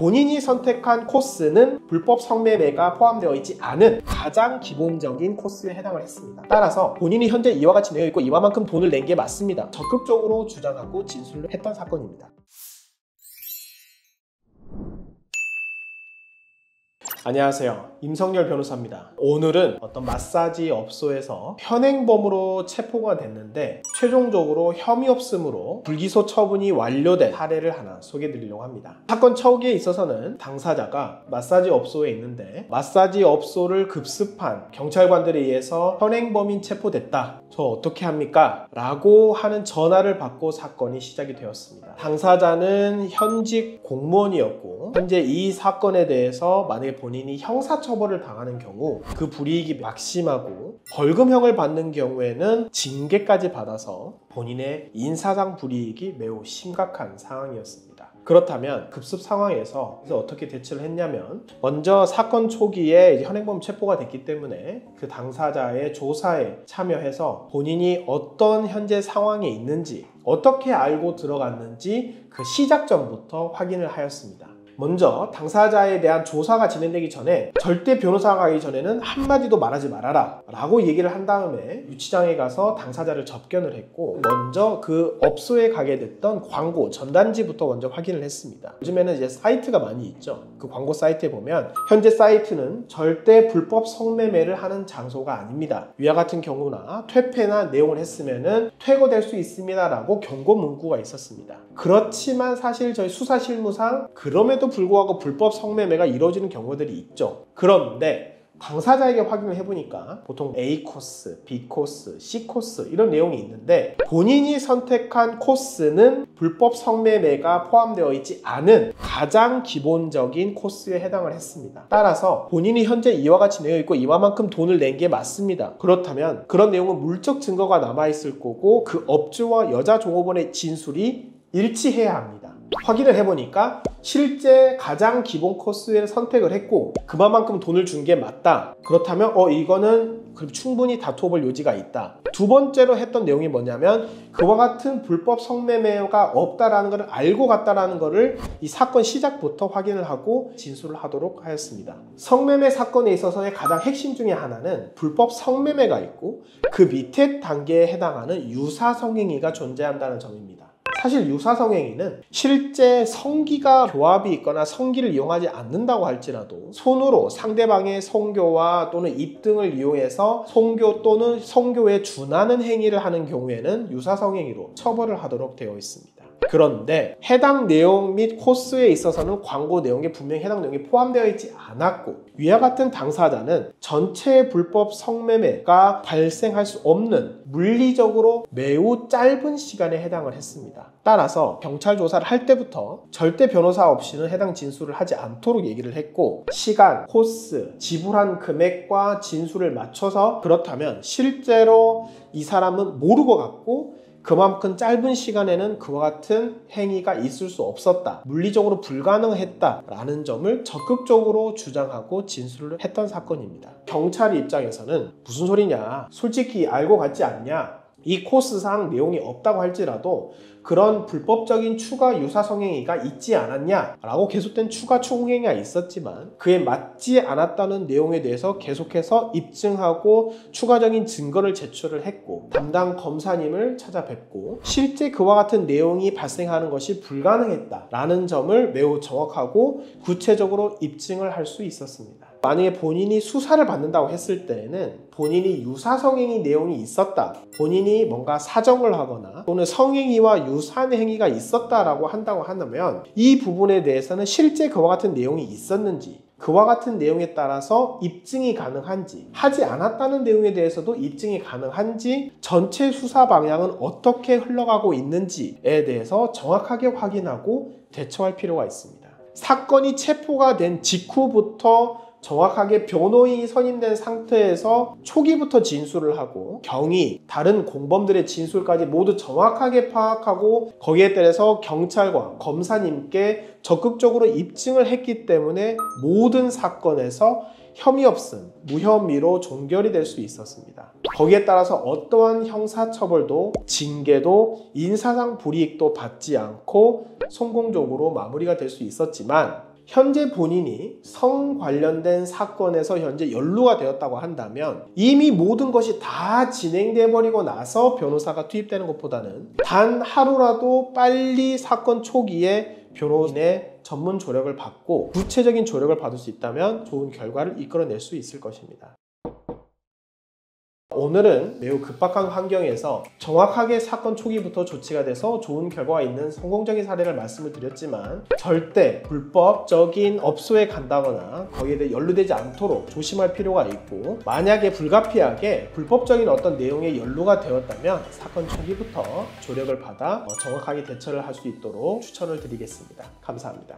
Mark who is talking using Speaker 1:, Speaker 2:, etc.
Speaker 1: 본인이 선택한 코스는 불법 성매매가 포함되어 있지 않은 가장 기본적인 코스에 해당을 했습니다. 따라서 본인이 현재 이와 같이 되어 있고 이만큼 돈을 낸 게 맞습니다. 적극적으로 주장하고 진술을 했던 사건입니다. 안녕하세요. 임성열 변호사입니다. 오늘은 어떤 마사지 업소에서 현행범으로 체포가 됐는데 최종적으로 혐의 없음으로 불기소 처분이 완료된 사례를 하나 소개해 드리려고 합니다. 사건 처기에 있어서는 당사자가 마사지 업소에 있는데 마사지 업소를 급습한 경찰관들에 의해서 현행범인 체포됐다. 저 어떻게 합니까? 라고 하는 전화를 받고 사건이 시작이 되었습니다. 당사자는 현직 공무원이었고 현재 이 사건에 대해서 만약에 본인이 형사처벌을 당하는 경우 그 불이익이 막심하고 벌금형을 받는 경우에는 징계까지 받아서 본인의 인사상 불이익이 매우 심각한 상황이었습니다. 그렇다면 급습 상황에서 어떻게 대처를 했냐면 먼저 사건 초기에 현행범 체포가 됐기 때문에 그 당사자의 조사에 참여해서 본인이 어떤 현재 상황에 있는지 어떻게 알고 들어갔는지 그 시작점부터 확인을 하였습니다. 먼저 당사자에 대한 조사가 진행되기 전에 절대 변호사가 가기 전에는 한마디도 말하지 말아라 라고 얘기를 한 다음에 유치장에 가서 당사자를 접견을 했고 먼저 그 업소에 가게 됐던 광고 전단지부터 먼저 확인을 했습니다. 요즘에는 이제 사이트가 많이 있죠. 그 광고 사이트에 보면 현재 사이트는 절대 불법 성매매를 하는 장소가 아닙니다. 위와 같은 경우나 퇴폐나 내용을 했으면은 퇴거될 수 있습니다 라고 경고 문구가 있었습니다. 그렇지만 사실 저희 수사 실무상 그럼에도 불구하고 불법 성매매가 이루어지는 경우들이 있죠. 그런데 당사자에게 확인을 해보니까 보통 A 코스, B 코스, C 코스 이런 내용이 있는데 본인이 선택한 코스는 불법 성매매가 포함되어 있지 않은 가장 기본적인 코스에 해당을 했습니다. 따라서 본인이 현재 이와 같이 되어 있고 이만큼 돈을 낸 게 맞습니다. 그렇다면 그런 내용은 물적 증거가 남아있을 거고 그 업주와 여자 종업원의 진술이 일치해야 합니다. 확인을 해보니까 실제 가장 기본 코스를 선택을 했고 그만큼 돈을 준 게 맞다. 그렇다면 이거는 충분히 다투어볼 요지가 있다. 두 번째로 했던 내용이 뭐냐면 그와 같은 불법 성매매가 없다라는 것을 알고 갔다라는 것을 이 사건 시작부터 확인을 하고 진술을 하도록 하였습니다. 성매매 사건에 있어서의 가장 핵심 중에 하나는 불법 성매매가 있고 그 밑에 단계에 해당하는 유사성행위가 존재한다는 점입니다. 사실 유사성행위는 실제 성기가 교합이 있거나 성기를 이용하지 않는다고 할지라도 손으로 상대방의 성교와 또는 입 등을 이용해서 성교 또는 성교에 준하는 행위를 하는 경우에는 유사성행위로 처벌을 하도록 되어 있습니다. 그런데 해당 내용 및 코스에 있어서는 광고 내용에 분명히 해당 내용이 포함되어 있지 않았고 위와 같은 당사자는 전체 불법 성매매가 발생할 수 없는 물리적으로 매우 짧은 시간에 해당을 했습니다. 따라서 경찰 조사를 할 때부터 절대 변호사 없이는 해당 진술을 하지 않도록 얘기를 했고 시간, 코스, 지불한 금액과 진술을 맞춰서 그렇다면 실제로 이 사람은 모르고 갔고 그만큼 짧은 시간에는 그와 같은 행위가 있을 수 없었다. 물리적으로 불가능했다라는 점을 적극적으로 주장하고 진술을 했던 사건입니다. 경찰 입장에서는 무슨 소리냐? 솔직히 알고 갔지 않냐? 이 코스상 내용이 없다고 할지라도 그런 불법적인 추가 유사성행위가 있지 않았냐? 라고 계속된 추가 추궁행위가 있었지만 그에 맞지 않았다는 내용에 대해서 계속해서 입증하고 추가적인 증거를 제출을 했고 담당 검사님을 찾아뵙고 실제 그와 같은 내용이 발생하는 것이 불가능했다라는 점을 매우 정확하고 구체적으로 입증을 할 수 있었습니다. 만약에 본인이 수사를 받는다고 했을 때에는 본인이 유사성행위 내용이 있었다, 본인이 뭔가 사정을 하거나 또는 성행위와 유사한 행위가 있었다라고 한다고 한다면 이 부분에 대해서는 실제 그와 같은 내용이 있었는지 그와 같은 내용에 따라서 입증이 가능한지 하지 않았다는 내용에 대해서도 입증이 가능한지 전체 수사 방향은 어떻게 흘러가고 있는지에 대해서 정확하게 확인하고 대처할 필요가 있습니다. 사건이 체포가 된 직후부터 정확하게 변호인이 선임된 상태에서 초기부터 진술을 하고 경위, 다른 공범들의 진술까지 모두 정확하게 파악하고 거기에 따라서 경찰과 검사님께 적극적으로 입증을 했기 때문에 모든 사건에서 혐의 없음, 무혐의로 종결이 될 수 있었습니다. 거기에 따라서 어떠한 형사처벌도 징계도 인사상 불이익도 받지 않고 성공적으로 마무리가 될 수 있었지만 현재 본인이 성 관련된 사건에서 현재 연루가 되었다고 한다면 이미 모든 것이 다 진행돼 버리고 나서 변호사가 투입되는 것보다는 단 하루라도 빨리 사건 초기에 변호인의 전문 조력을 받고 구체적인 조력을 받을 수 있다면 좋은 결과를 이끌어낼 수 있을 것입니다. 오늘은 매우 급박한 환경에서 정확하게 사건 초기부터 조치가 돼서 좋은 결과가 있는 성공적인 사례를 말씀을 드렸지만 절대 불법적인 업소에 간다거나 거기에 대해 연루되지 않도록 조심할 필요가 있고, 만약에 불가피하게 불법적인 어떤 내용에 연루가 되었다면 사건 초기부터 조력을 받아 정확하게 대처를 할 수 있도록 추천을 드리겠습니다. 감사합니다.